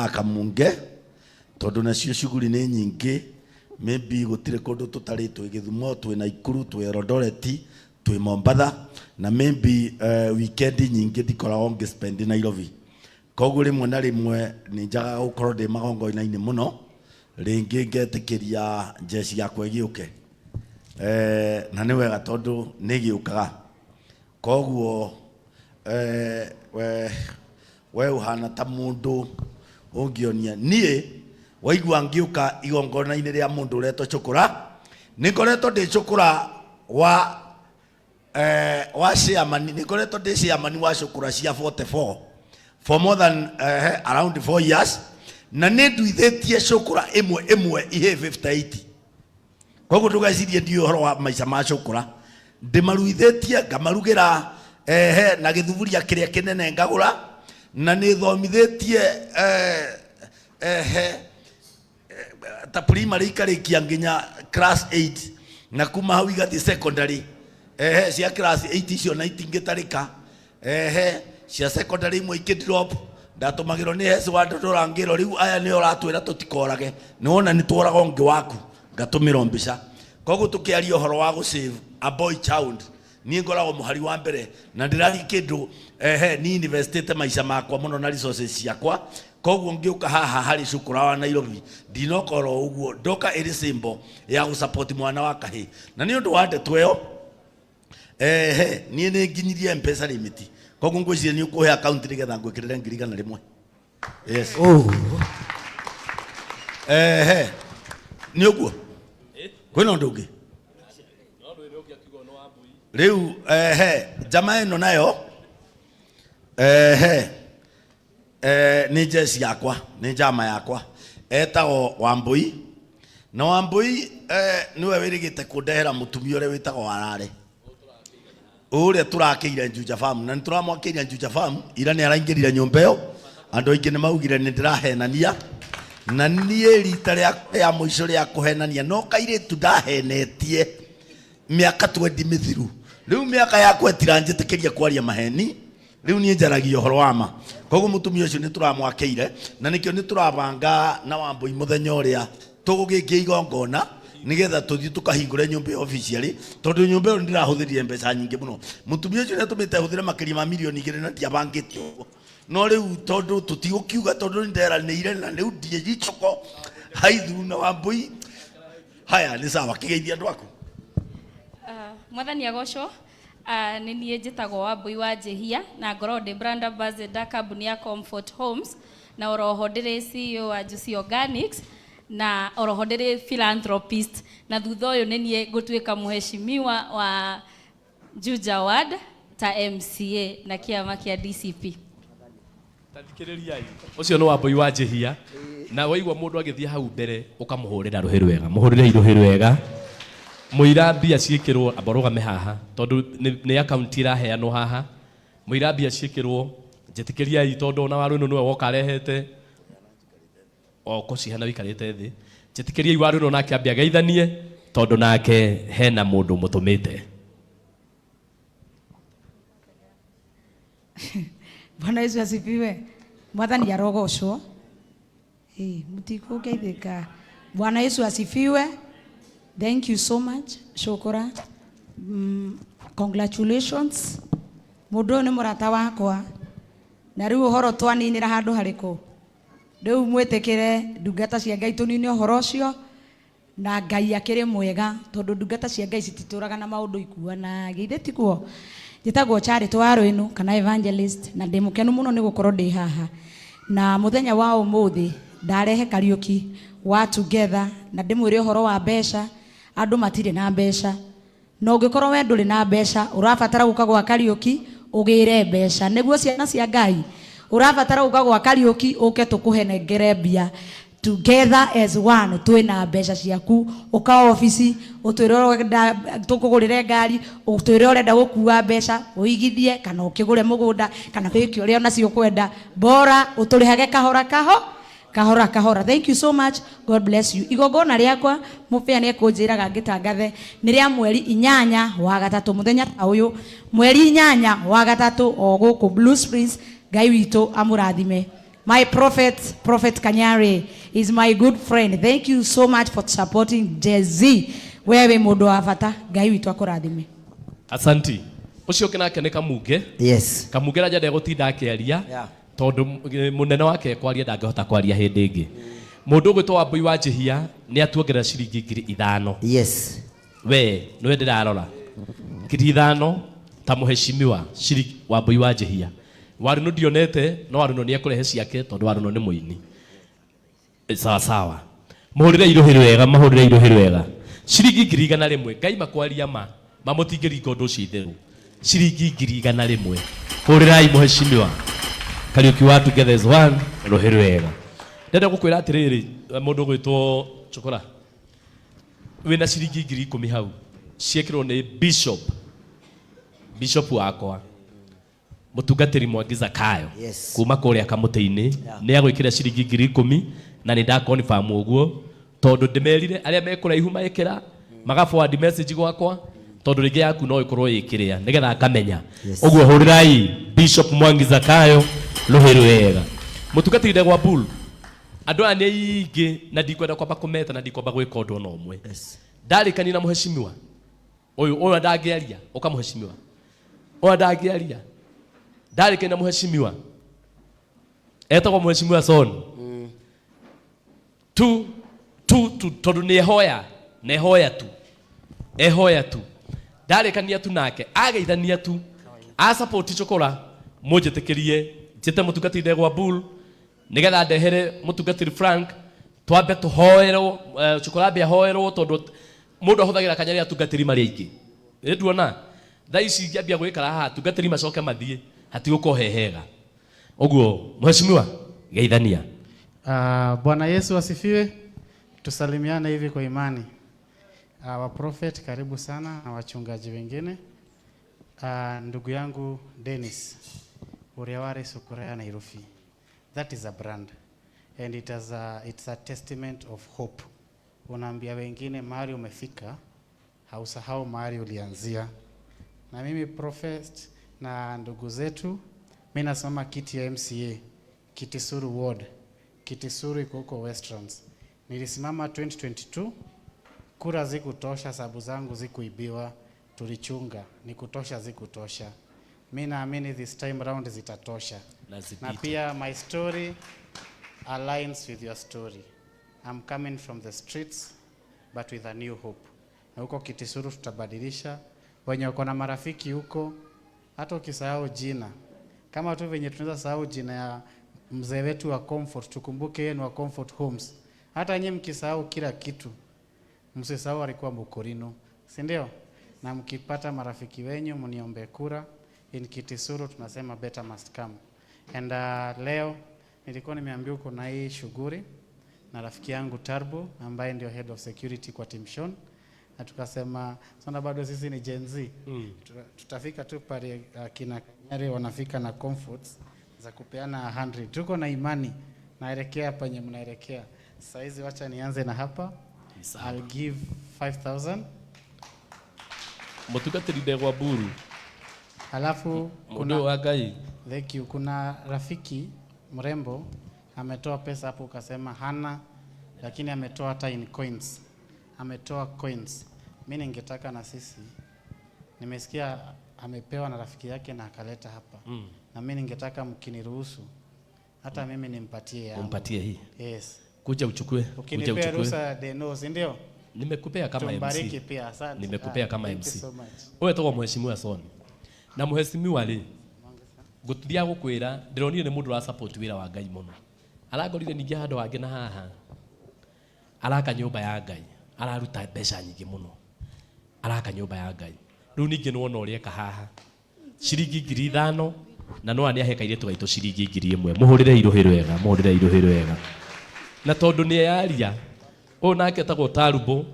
akamunge tondu nacio shughuli ni nyingi maybe gutire kundu tutari twi Githumo twi Naikuru twi Eldoret twi Mombasa na maybe weekend nyingi ndikoragwo ngispend Nairobi koguo rimwe na rimwe ni njaga gukorwo ndi magongo-inĩ muno ringi ngetikiria jeshi yakwa igiuke na ni wega tondu ni giukaga koguo we uhana ta mundu ungionia nie waigua ngiuka igongona-inĩ ria mundu uretwo Chukura nikoretwo ndi Chukura wa chairman nikoretwo ndi chairman wa Chukura cia 44 for more than around 4 years na ni nduithetie Chukura imwe ihe 58 koguo ndugecirie ndi uhoro wa maica ma Chukura ndimaruithetie ngamarugira na githuburia kiria kinene ngagura na ni thomithetie ta primary ikarikia nginya class 8 na kuma hau igathi secondary cia class 8 icio na itingitarika cia secondary imwe ikidrop ndatumagirwo ni heci wa ndorangiro riu aya ni uratwira tutikorage ni wona ni tworaga ungi waku ngatumira mbica koguo tukiaria uhoro wa gu save a boy child ni ngoragwo muhari wa mbere na ndirari kindu ni investite maica makwa muno na resources ciakwa koguo ngiuka haha hari Chukura wa Nairobi ndinokoro uguo ndoka iri symbol ya gu support mwana wa kahi na ni undu wa ndeto iyo ni nginyirie mpesa limit koguo ngwiciria ni ukuhe account nigetha ngwikirire ngiriga na rimwe yes ni uguo kwina undu ungi riu jamaa ino nayo ni jeshi yakwa ni jama yakwa etagwo Wambui na Wambui niwe wirigite kundehera mutumia ure witagwo Warare uria turakiire Juja Farm na nituramwakiria Juja Farm ira ni araingirire nyumba iyo andu aingi ni maugire ni ndirahenania na nie rita ya muico ria kuhenania no kairitu ndahenetie miaka 20 mithiru riu miaka yakwa itiranjitikiria kwaria maheni riu nie njaragia uhoro wa ma koguo mutumia ucio ni turamwakiire na nikio ni turabanga na Wambui muthenya uria tugugikia igongona nigetha tuthii tukahingure nyumba officially tondu nyumba iyo ndirahuthirie mbeca nyingi muno mutumia ucio ni tumite huthire makiria ma milioni 2 na ndiabangite no riu tondu tutigukiuga tondu nderanire na riu ndie gichoko haithu na Wambui haya ni sawa kigeithia andu aku mwathani agocwo ni nie njitagwo Wambui wa Jehia na ngorwo ndi brand ambassador kambuni ya Comfort Homes na oroho ndiri CEO wa Juicy Organics na oroho ndiri philanthropist na thutha uyu ni nie gutuika muheshimiwa wa Juja Ward ta MCA na kiama kia DCP tathikiririai ucio ni Wambui wa Jehia na waigwa mundu agithie hau mbere ukamuhurira ruhiru wega muhurire ruhiru wega muira mbia ciikirwo aborugame haha tondu ni account iraheanwo haha muira mbia ciikirwo njetikiriai tondu na waru ino niwe woka rehete oko cihana wikarite thi njetikiriai waru ino nake ambia geithanie tondu nake hena mundu mutumite Bwana Yesu asifiwe. Mwathani arogocwo mutiko geithika. Bwana Yesu asifiwe. Thank you so much Chukura. Congratulations. Mundu ni murata wakwa na riu uhoro twaninira handu hariku riu mwitikire ndungata cia Ngai tunine uhoro ucio na Ngai akiri mwega tondu ndungata cia Ngai citituraga na maundu ikuana geithe tikuo njitagwo Charity Warwinu kana evangelist na ndimukenu muno ni gukorwo ndi haha na muthenya wa umuthi ndarehe Kariuki wa together na ndimwire uhoro wa mbeca andu matire na mbeca no ungikorwo we nduri na mbeca urabatara guka gwa Kariuki ugire mbeca niguo ciana cia Ngai urabatara guka gwa Kariuki uke tukuhenengere mbia together as one twina mbeca ciaku uka office utwire urenda tukugurire ngari utwire urenda gukua mbeca uigithie kana ukigure mugunda kana wiki uria nacio kwenda bora uturihage kahora kahora. Thank you so much. God bless you. Igongona riakwa mupea ni kunjiraga ngitangathe ni ria mweri 8 wa gatatu muthenya ta uyu mweri 8 wa gatatu o guku Blue Springs Ngai witu amurathime My Prophet Kanyari is my good friend. Thank you so much for supporting Jay-Z. Wewe mundu wa bata, Ngai witu akurathime. Asanti. Ucio kinake ni Kamuge. Yes. Kamuge raja de gutinda akiaria. Tondu munene wake kwaria ndangehota kwaria hindi ingi. Mundu gwitwo Wambui wa Njihia ni atuongerera ciringi 5,000. Yes. We niwe ndirarora 5,000 ta muheshimiwa ciringi Wambui wa Njihia. Waruno ndionete no Waruno ni ekurehe ciake tondu Waruno ni muini. Sawa sawa. Muhurire iruhiru wega, mahurire iruhiru wega. Ciringi 100 Ngai makwaria mamutingiri ngondo citheru. Ciringi 100 hurirai muheshimiwa. Kariuki wa together as one iruhiru wega. Ndenda gukwira atiriri mundu gwitwo Chokora. Wina ciringi 10,000 hau. Ciekirwo ni Bishop wakwa. Mutungatiri Mwangiza Kayo. Yes. Kuma kuria Kamutini ni agwikira ciringi 10,000 na ni nda confirm uguo tondu ndimerire aria mekuraihu maikira maga forward message gwakwa tondu ringi yaku no ikorwo yikiria nigetha akamenya. Uguo hurirai Bishop Mwangiza Kayo ruhiru wega. Mutungatiri gwa Bull andu ane ingi na ndikwenda kwamba kumeta na ndikwamba gwika undu no umwe. Ndarikani na muheshimiwa uyu ndangiaria ukamuheshimiwa uyu ndangiaria ndarikani na muheshimiwa etagwo muheshimiwa Son tu tondu ni ehoya tu ndarikania tu nake ageithania tu a support Chokora munjitikirie njite mutungatire gwa Bull nigetha ndehere mutungatiri Frank twambe tuhoerwo Chokora be hoerwo tondu mundu ahuthagira Kanyari atungatiri mari aingi nduona thaa ici ngiambia gwikara haha atungatiri macoke mathie hatiguko hehega uguo mheshimiwa geithania. Bwana Yesu asifiwe. Tusalimiane hivi kwa imani. Wa prophet karibu sana na wachungaji wengine. Ndugu yangu Dennis Uriaware Sukurea Nairobi. That is a brand and it's a testament of hope. Unaambia wengine mahali umefika, hausahau mahali ulianzia. Na mimi prophet na ndugu zetu, mimi nasoma kiti ya MCA, Kitisuru Ward. Kitisuru iko huko Westlands. Nilisimama 2022, kura zikutosha, sababu zangu zikuibiwa, tulichunga, nikutosha zikutosha. Mimi naamini this time round zitatosha. Na pia my story aligns with your story. I'm coming from the streets but with a new hope. Na huko Kitisuru tutabadilisha. Wenye wako na marafiki huko, hata ukisahau jina, kama tu venye tunaweza sahau jina ya mzee wetu wa Comfort, tukumbuke yeye ni wa Comfort Homes. Hata nyinyi mkisahau kila kitu, msisahau alikuwa Mukorino, si ndio? Na mkipata marafiki wenyu mniombe kura. In Kitisuru tunasema better must come. And leo nilikuwa nimeambiwa uko na hii shughuli na rafiki yangu Tarbo ambaye ndio head of security kwa Team Sean. Na tukasema sana bado sisi ni Gen Z. Tutafika tu pale kina Kanyari wanafika na comforts za kupeana 100. Tuko na imani naelekea penye mnaelekea. Sasa hizi wacha nianze na hapa. I'll give 5,000. Mutungatiri Ndegwa Bull. Halafu kuna wagai. Thank you. Kuna rafiki mrembo ametoa pesa hapo ukasema hana, lakini ametoa hata in coins. Ametoa coins. Mimi ningetaka na sisi, nimesikia amepewa na rafiki yake na akaleta hapa. Na mimi ningetaka mkiniruhusu hata mimi nimpatie yangu. Umpatie hii? Yes. Kuja uchukue. Ukinipea ruhusa deno, si ndio? Nimekupea kama MC. Tumbariki pia, asante. Nimekupea kama MC. Thank you so much. Wewe toka mheshimiwa Son. Na mheshimiwa ri. Gutudia gukwira ndironire ni mundu ra support wira wa Ngai muno. Aragorire ningi handu wange na haha. Araka nyumba ya Ngai. Araruta mbeca nyingi muno. Araka nyumba ya Ngai. Riu ningi no wona urieka haha. Ciringi 5,000 na no ani aheka iretu gaitu ciringi 1,000. Muhurire iruhiru wega, muhurire iruhiru wega. Na tondu ni yaria o nake tagwo Tarubo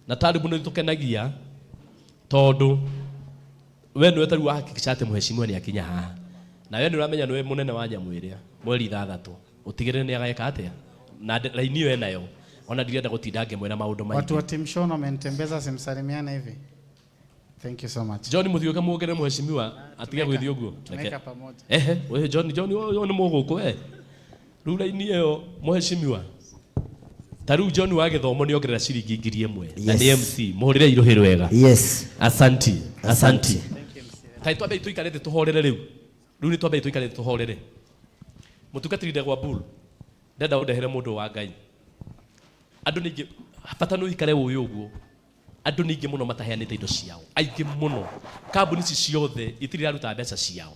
na Tarubo ni tukenagia tondu we niwe taru hakikisha ate muheshimiwa ni akinya haha. Na we ni uramenya niwe munene wa Nyamwiria mweri 6 utigirire ni ageka atia na laini yo enayo ona ndirenda gutinda ngemwira maundu maingi. Watu wa Team Sean wamenitembeza, simsalimiane hivi. Thank you so much. John Muthioka muogere mheshimiwa atige gwithio guo. Tumeka pamoja. We John yo ni muguku we. rura-ini ĩyo mũheshimiwa Taru John wa gĩthomo nĩ ongerera ciringi 1,000 na nĩ MC mũhũrĩre irohĩro wega. Yes. Asanti. Tai twambe tuikare tuhorere rĩu nĩ twambe tuikare tuhorere mũtungatĩri Gwa Bull ndenda ũndehere mũndũ wa Ngai andũ ningĩ bata nĩ ũikare ũyũ ũguo andũ ningĩ mũno mataheanĩte indo ciao aingĩ mũno kambuni ici ciothe itirĩ raruta mbeca ciao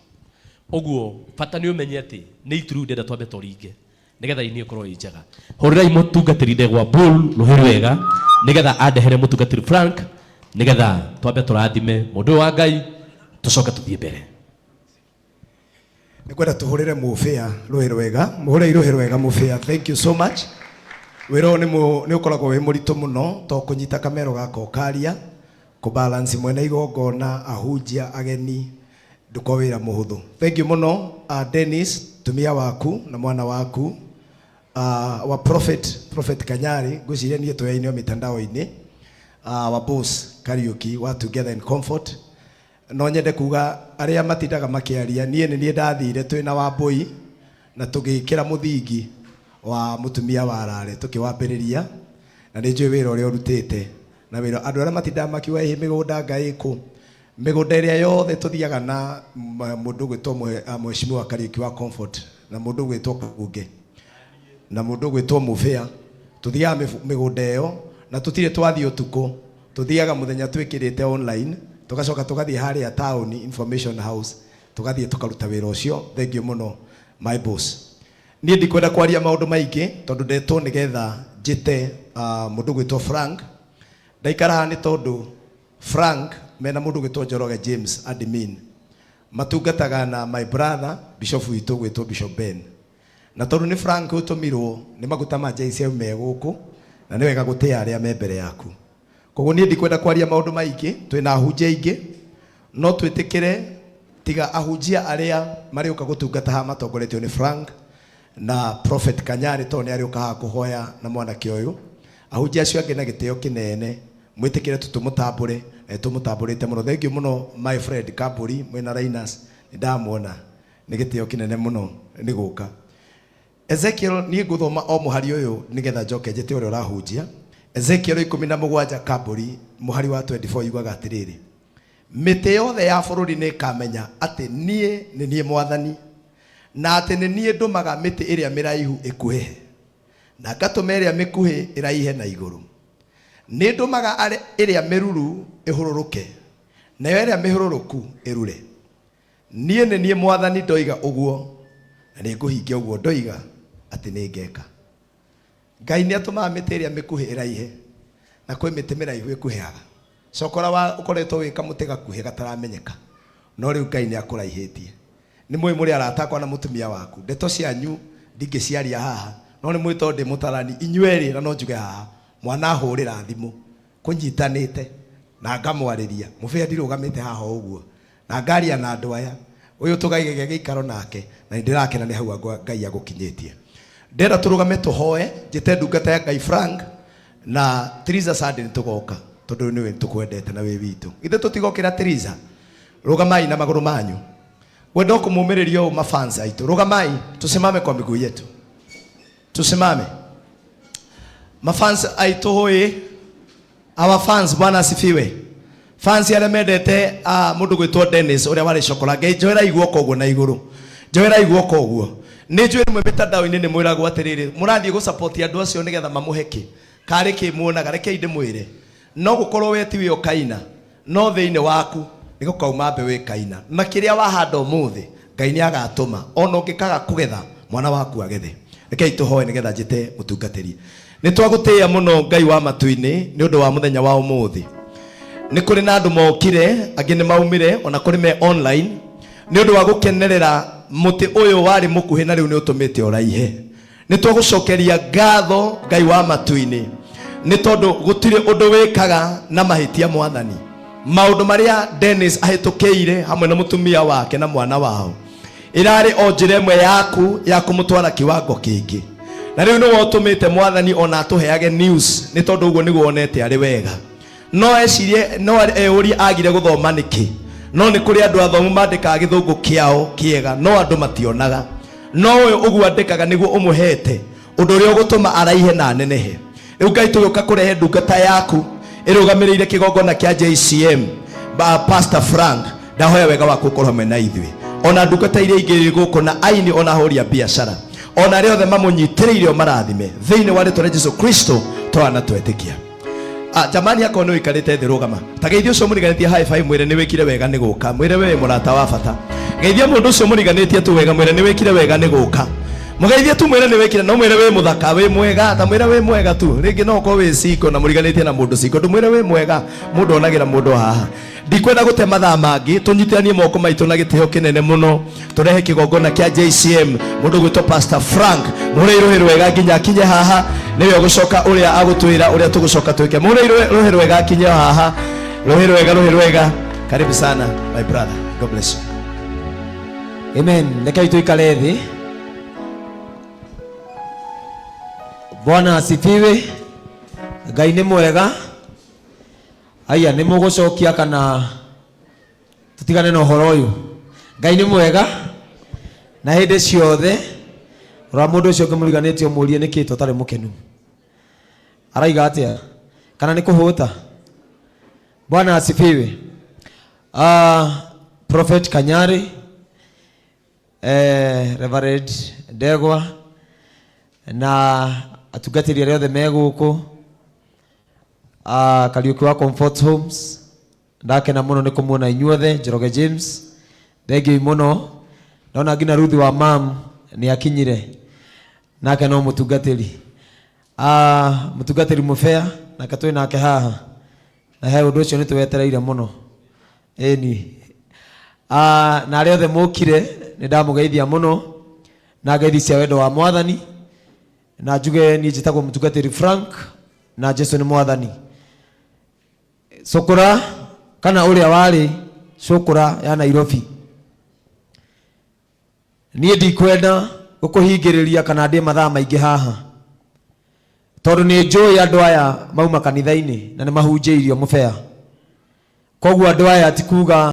ũguo bata nĩ ũmenye atĩ nĩ ituru ndenda twambe tũringe nigetha ini ikorwo i njega hũrĩrai mũtungatĩri Gwa Bull rũhĩ rwega nigetha andehere mũtungatĩri Frank nigetha twambe tũrathime mũndũ wa Ngai tucoke tuthie mbere. Nikwenda tuhurire mufia rũhĩ rwega muhurire rũhĩ rwega mufia. Thank you so much. Wĩra nĩ ũkoragwo wĩ mũritũ mũno to kũnyita kamero gaka ũkaria ku balance mwena igongona ahunjia ageni nduko wĩra mũhũthũ. Thank you mũno Dennis tumia waku na mwana waku wa prophet Kanyari ngwĩciria niĩ tũyainio mitandao-inĩ wa boss Kariuki wa Together in Comfort. No nyende kuga aria matindaga makiaria niĩ ndathire twĩna Wambui na tũgĩkĩra mũthingi wa mutumia wa Rare tukiwambĩrĩria na nĩ njũĩ wĩra ũrĩa ũrutĩte na wĩra andũ arĩa matindaga makiuga mĩgũnda Ngai kũ mĩgũnda ĩrĩa yothe tũthiaga na mũndũ gwĩtwo mheshimiwa Kariuki wa Comfort na mũndũ gwĩtwo Kabunge na mũndũ gwĩtwo Mufia tuthiaga mĩgũnda ĩyo na tũtirĩ twathi ũtukũ tuthiaga mũthenya twĩkĩrĩte online tugacoka tugathiĩ harĩa town information house tugathiĩ tukaruta wĩra ũcio. Thank you mũno my boss. Niĩ ndikwenda kwaria maũndũ maingĩ tondũ ndetwo nigetha njĩte mũndũ gwĩtwo Frank ndaikara nĩ tondũ Frank mena mũndũ gwĩtwo Njoroge James admin matungataga na my brother bishop witũ gwĩtwo Bishop Ben na tondũ nĩ Frank ũtũmirwo nĩ maguta ma JCM me gũkũ na nĩ wega gũtĩa arĩa me mbere yaku. Koguo niĩ ndikwenda kwaria maũndũ maingĩ twĩna ahunjia aingĩ no twĩtĩkĩre tiga ahunjia arĩa marĩũka gũtungata haha matongoretio nĩ Frank na prophet Kanyari to nĩ arĩũka haha kũhoya na mwanake ũyũ ahunjia acio angĩ na gĩtĩo kĩnene mwĩtĩkĩre tũmũtambũre tũmũtambũrĩte mũno. Thank you mũno my friend Kaburi mwena Rainas ndamuona nĩ gĩtĩo kĩnene mũno nĩ gũka. Ezekiel niĩ ngũthoma o mũhari ũyũ nigetha njoke njĩte ũrĩa ũrahunjia. Ezekiel 17 Kaburi mũhari wa 24 yugaga atĩrĩrĩ mĩtĩ yothe ya bũrũri nĩ ikamenya atĩ niĩ nĩ niĩ mwathani na atĩ nĩ niĩ ndũmaga mĩtĩ ĩrĩa mĩraihu ĩkuhĩhe na ngatũma ĩrĩa mĩkuhĩ ĩraihe na igũrũ. Nĩ ndũmaga ĩrĩa mĩruru ĩhũrũrũke nayo ĩrĩa mĩhũrũrũku ĩrure. Niĩ nĩ niĩ mwathani ndoiga ũguo na nĩ ngũhingia ũguo ndoiga atĩ nĩ ngeka. Ngai nĩ atũmaga mĩtĩ ĩrĩa mĩkuhĩ ĩraihe na kwĩ mĩtĩ mĩraihu ĩkuhĩhaga. Cokora ũkoretwo wĩ kamũtĩ gakuhĩ gataramenyeka no rĩu Ngai nĩ akũraihĩtie. Nĩ mũĩ mũrĩ aratakwa na mũtumia waku ndeto cianyu ndingĩciaria haha no nĩ mwĩ tondũ ndĩ mũtarani inyuerĩ na no njuge haha mwana hũrĩra thimũ kũnyitanĩte na ngamwarĩria mũbĩa ndirũgamĩte haha ũguo na ngaria na andũ aya ũyũ tũgaigage gĩikaro nake na nĩndĩrakena nĩ hau Ngai agũkinyĩtie. Ndĩra tũrũgame tũhoe njĩte ndungata ya Ngai Frank na Triza Sunday nĩtũgoka tondũ nĩwe tũkwendete na wĩ witũ. Ithe tũtigokĩra Triza rũgamai na magũrũ manyu wendo kumũmĩrĩria ũũ mafans aitũ rũgamai tusimame kwa miguu yetu tusimame mafans aitũ hoye our fans bwana asifiwe. Fans arĩa mendete mũndũ gwĩtwo Dennis ũrĩa warĩ Chokola Ngai njoera iguoko ũguo na igũrũ njoera iguoko ũguo. Nĩ njũĩ mwe mitandao-inĩ nĩ mwĩragwo atĩrĩrĩ mũrathiĩ gũ support andũ acio nĩgetha mamũheke karĩ kĩ muonaga rekei ndĩmwĩre no gũkorwo we ti wĩ okaina no thĩinĩ waku nĩ gũkauma mbe wĩ kaina na kĩrĩa wahanda ũmũthĩ Ngai nĩ agatũma ona ũngĩkaga kũgetha mwana waku agethe. Rekei tũhoe nĩgetha njĩte mũtungatĩri. Nĩ twagũtĩĩa mũno Ngai wa matu-inĩ nĩ ũndũ wa mũthenya wa ũmũthĩ. Nĩ kũrĩ na andũ mokire angĩ nĩ maumire ona kũrĩ me online nĩ ũndũ wa gũkenerera mũtĩ ũyũ warĩ mũkuhĩ na rĩu nĩ ũtũmĩte ũraihe. Nĩ twagũcokeria ngatho Ngai wa matu-inĩ nĩ tondũ gũtirĩ ũndũ wĩkaga na mahĩtia mwathani. Maũndũ marĩa Dennis ahĩtũkĩire hamwe na mũtumia wake na mwana wao irarĩ o njĩra ĩmwe yaku ya kũmũtwara kiwango kĩngĩ na rĩu nĩ wotũmĩte mwathani ona atũheage news nĩ tondũ ũguo nĩguo onete arĩ wega. No ecirie no eyũrie agire gũthoma nĩkĩ no nĩ kũrĩ andũ athomu mandĩkaga gĩthũngũ kĩao kĩega no andũ mationaga no uyu ugwandikaga niguo umuhete undu uria ugutuma araihe na nenehe. Riu Ngai tugiuka kurehe ndungata yaku irugamirire kigongona kia JCM Pastor Frank, ndahoya wega waku ukorwo hamwe na ithuĩ, ona ndungata iria ingĩ guku na aini ona hũri a biacara ona arĩa othe mamunyitĩrĩire marathime thĩinĩ wa rĩtwa rĩa Jesũ Kristo twana twetĩkia. Jamani akorwo nĩ ũikarĩte thĩ rũgama, ta geithia ũcio mũriganĩtie high five mwĩre nĩ wĩkire wega nĩ gũka, mwĩre we mũrata wa bata. Geithia mũndũ ũcio mũriganĩtie tu wega mwĩre nĩ wĩkire wega nĩ gũka. Mũgeithie tu mwĩre nĩ wĩkire, no mwĩre wĩ mũthaka wĩ mwega, ta mwĩre wĩ mwega tu. Rĩngĩ no ũkorwo wĩ ciko na mũriganĩtie na mũndũ ciko, ndũmwĩre wĩ mwega, mũndũ onagĩra mũndũ haha. Ndikwenda gũte mathaa mangĩ, tũnyitithanie moko maitũ na gĩtĩo kĩnene mũno, tũrehe kĩgongona kĩa JCM mũndũ gwĩtwo Pastor Frank. Mũhũre rũhĩ rwega nginya akinye haha, nĩwe ũgũcoka ũrĩa agũtwĩra ũrĩa tũgũcoka twĩke. Mũhũre rũhĩ rwega akinye haha, rũhĩ rwega. Karibu sana my brother, God bless you. Amen. Rekei tuikare thĩ. Bwana asifiwe. Ngai nĩ mwega. Aya nĩ mũgũcokia kana tutigane na ũhoro ũyũ? Ngai nĩ mwega na hĩndĩ ciothe. Rora mũndũ ũcio ũngĩmũriganĩtie ũmũrie nĩkĩ tũtarĩ mũkenu. Araiga atĩa? Kana nĩ kũhũta? Bwana asifiwe. Prophet Kanyari, Reverend Ndegwa na atungatĩri arĩa othe me gũkũ, Kariuki wa Comfort Homes, ndakena mũno nĩ kũmuona inyuothe. Njoroge James, thengiũ mũno. Ndona nginya Ruthi wa mam nĩ akinyire, nake no mũtungatĩri. Mũtungatĩri mũbea nake twĩ nake haha, na he ũndũ ũcio nĩ tũwetereire mũno. Ĩni na arĩa othe mũkire nĩ ndamũgeithia mũno na ngeithi cia wendo wa Mwathani, na njuge niĩ njĩtagwo mũtungatĩri Frank na Jesũ nĩ Mwathani. Cukura kana ũrĩa warĩ cukura ya Nairobi, niĩ ndikwenda gũkũhingĩrĩria kana ndĩ mathaa maingĩ haha, tondũ nĩ njũĩ andũ aya mauma kanitha-inĩ na nĩ mahunjĩirio mũbea. Koguo andũ aya ti kuga